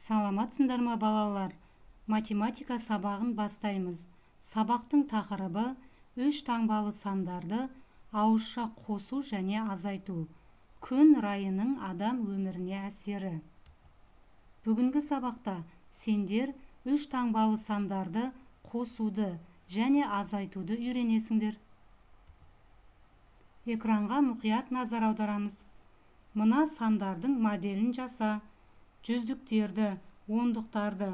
Саламатсыңдар ма балалар? Математика сабағын бастаймыз. Сабақтың тақырыбы үш таңбалы сандарды ауызша қосу және азайту. Күн райының адам өміріне әсері. Бүгінгі сабақта сендер үш таңбалы сандарды қосуды және азайтуды үйренесіңдер. Экранға мұқият назар аударамыз. Мына сандардың моделін жаса. Жүздіктерді, ондықтарды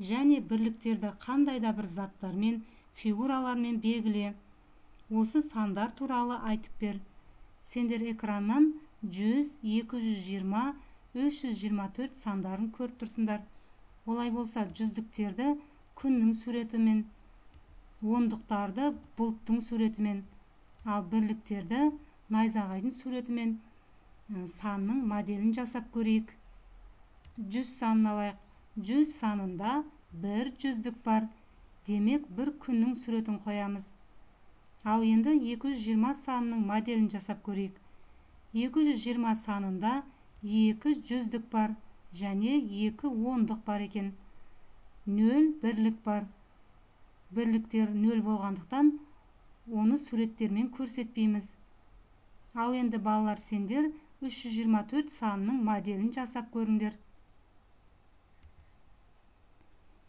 және бірліктерді қандай да бір заттармен, фигуралармен белгіле. Осы сандар туралы айтып бер. Сендер экраннан 100, 220, 324 сандарын көріп тұрсыңдар. Олай болса, жүздіктерді күннің суретімен, ондықтарды бұлттың суретімен, ал бірліктерді найзағайдың суретімен санның моделін жасап көрейік. 100 санын алайық. 100 санында бір жүздік бар. Демек, бір күннің суретін қоямыз. Ал енді 220 санының моделін жасап көрейік. 220 санында 2 жүздік бар және 2 ондық бар екен. 0 бірлік бар. Бірліктер 0 болғандықтан оны суреттермен көрсетпейміз. Ал енді балалар, сендер 324 санының моделін жасап көріңдер.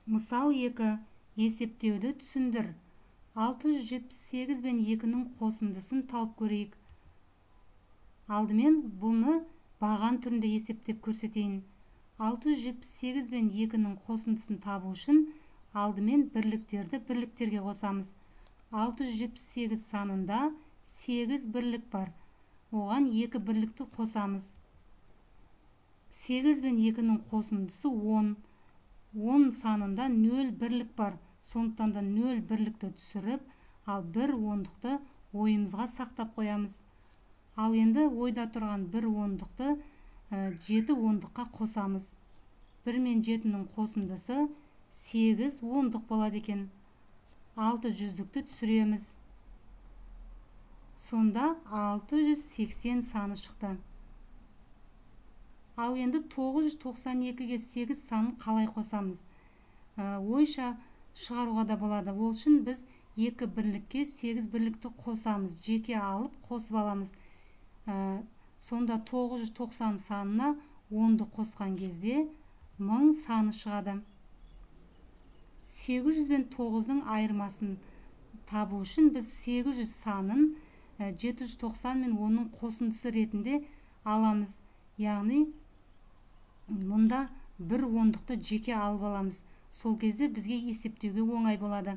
Мысал 2. Есептеуді түсіндір. 678 бен 2-ның қосындысын тауып көрейік. Алдымен бұны баған түрінде есептеп көрсетейін. 678 бен 2-ның қосындысын табу үшін алдымен бірліктерді бірліктерге қосамыз. 678 санында 8 бірлік бар. Оған 2 бірлікті қосамыз. 8 бен 2-ның қосындысы 10. 10 санында 0 бірлік бар. Сондықтан да 0 бірлікті түсіріп, ал 1 ондықты ойымызға сақтап қоямыз. Ал енді ойда тұрған 1 ондықты 7 ондыққа қосамыз. 1 мен 7-ның қосындысы 8 ондық болады екен. 6 жүздікті түсіреміз. Сонда 680 саны шықты. Ал енді 992-ге 8 санын қалай қосамыз? Ойша шығаруға да болады. Ол үшін біз 2 бірлікке 8 бірлікті қосамыз. Жеке алып қосып аламыз. Сонда 990 санына 10-ды қосқан кезде 1000 саны шығады. 800 бен 9-ның айырмасын табу үшін біз 800 санын 790 мен 10-ның қосындысы ретінде аламыз. Яғни мұнда бір ондықты жеке алып аламыз. Сол кезде бізге есептеуге оңай болады.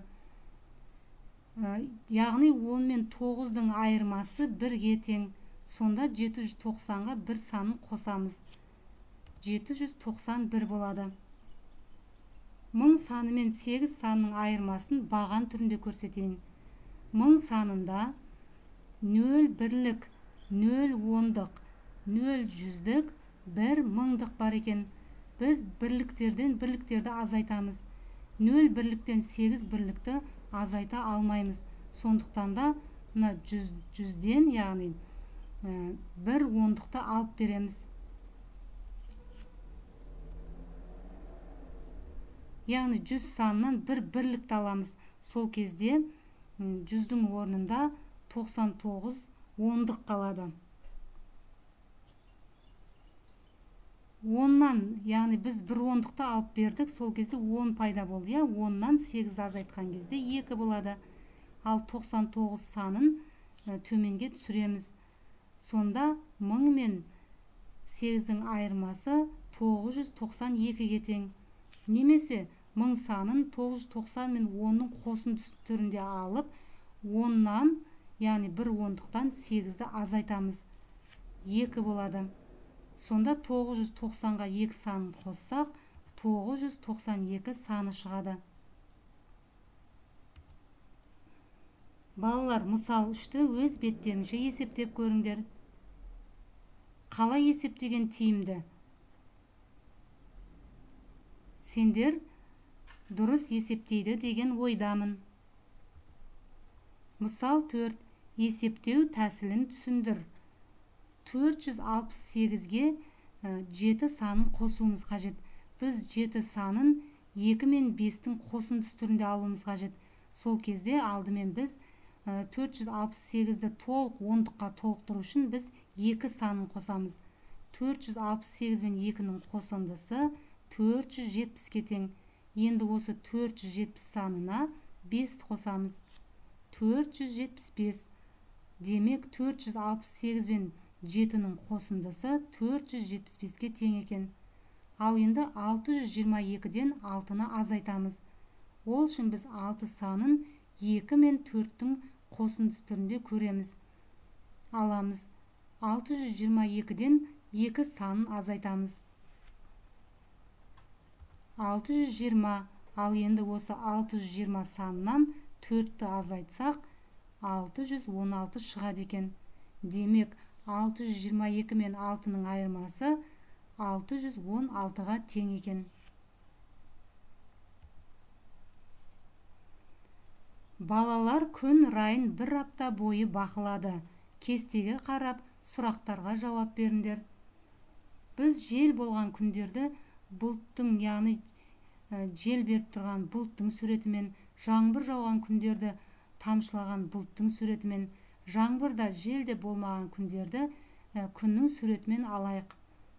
Яғни 10 мен 9-ның айырмасы 1-ге тең. Сонда 790-ға бір санын қосамыз. 791 болады. 1000 саны мен 8 санының айырмасын баған түрінде көрсетейін. 1000 санында 0 бірлік, 0 ондық, 0 жүздік, 1 мыңдық бар екен. Біз бірліктерден бірліктерді азайтамыз. 0 бірліктен 8 бірлікті азайта алмаймыз. Сондықтан да 100-ден, яғни 1 ондықты алып береміз. Яғни 100 санынан 1 бірлікті аламыз. Сол кезде 100-дің орнында 99 ондық қалады. 10-нан, яғни біз 1 ондықты алып бердік, сол кезде 10 пайда болды. 10-нан 8 азайтқан кезде 2 болады. Ал 99 санын төменге түсіреміз. Сонда 1000 мен 8-дің айырмасы 992-ге тең. Немесе 1000 санын 990 мен 10-ның қосындысы түрінде алып, 10-нан, яғни 1 ондықтан 8-ді азайтамыз. 2 болады. Сонда 990-ға 2 санын қоссақ, 992 саны шығады. Балалар, мысал 3-ті өз беттеріңше есептеп көріңдер. Қалай есептеген тиімді? Сендер дұрыс есептейді деген ойдамын. Мысал 4. Есептеу тәсілін түсіндір. 468-ге 7 санын қосуымыз қажет. біз 7 санын 2 мен 5-тің қосындысы түрінде алуымыз қажет. Сол кезде алдымен біз 468-ді толық ондыққа толықтыру үшін біз 2 санын қосамыз. 468 мен 2-нің қосындысы 470-ке тең. Енді осы 470 санына 5 қосамыз. 475. Демек 468 мен 7-нің қосындысы 475-ке тең екен. Ал енді 622-ден 6-ны азайтамыз. Ол үшін біз 6 санын 2 мен 4-тің қосындысы түрінде көреміз. Аламыз. 622-ден 2 санын азайтамыз. 620. Ал енді осы 620 санынан 4-ті азайтсақ, 616 шығады екен. Демек, 622 мен 6-ның айырмасы 616-ға тең екен. Балалар күн райын бір апта бойы бақылады. Кестеге қарап, сұрақтарға жауап беріңдер. Біз жел болған күндерді бұлттың, яғни жел беріп тұрған бұлттың суретімен, жаңбыр жауған күндерді тамшылаған бұлттың суретімен, жаңбырда желде болмаған күндерді күннің суретімен алайық.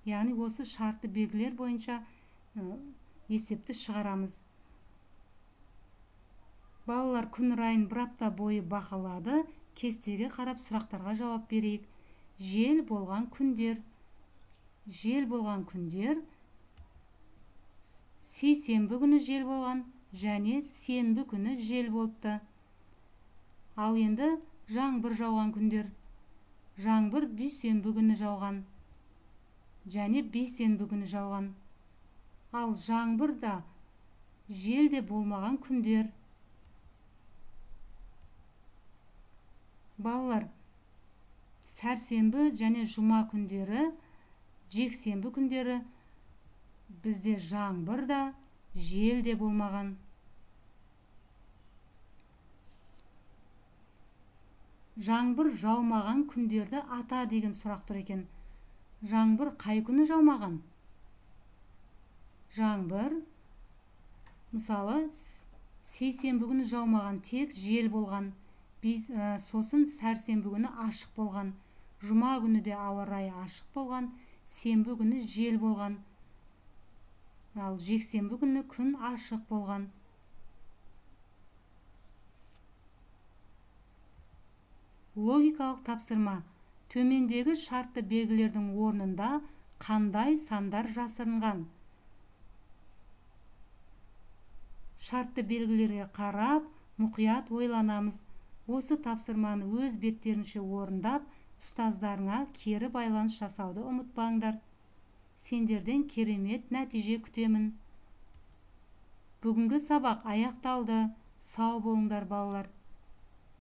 Яғни осы шартты белгілер бойынша есепті шығарамыз. Балалар күн райын бір апта бойы бақылады. Кестеге қарап сұрақтарға жауап берейік. Жел болған күндер. Жел болған күндер сейсенбі күні жел болған және сенбі күні жел болыпты. Ал енді жаңбыр жауған күндер. Жаңбыр дүйсенбі күні жауған және бейсенбі күні жауған. Ал жаңбырда желде болмаған күндер. Балалар, сәрсенбі және жұма күндері, жексенбі күндері бізде жаңбырда, желде болмаған. Жаңбыр жаумаған күндерді ата деген сұрақ тұр екен. Жаңбыр қай күні жаумаған? Жаңбыр, мысалы, сейсенбі күні жаумаған, тек жел болған. Сосын сәрсенбі күні ашық болған. Жұма күні де ауа райы ашық болған. Сенбі күні жел болған. Ал жексенбі күні күн ашық болған. Логикалық тапсырма. Төмендегі шартты белгілердің орнында қандай сандар жасырынған? Шартты белгілерге қарап, мұқият ойланамыз. Осы тапсырманы өз беттерінше орындап, ұстаздарыңа кері байланыс жасауды ұмытпаңдар. Сендерден керемет нәтиже күтемін. Бүгінгі сабақ аяқталды. Сау болыңдар балалар.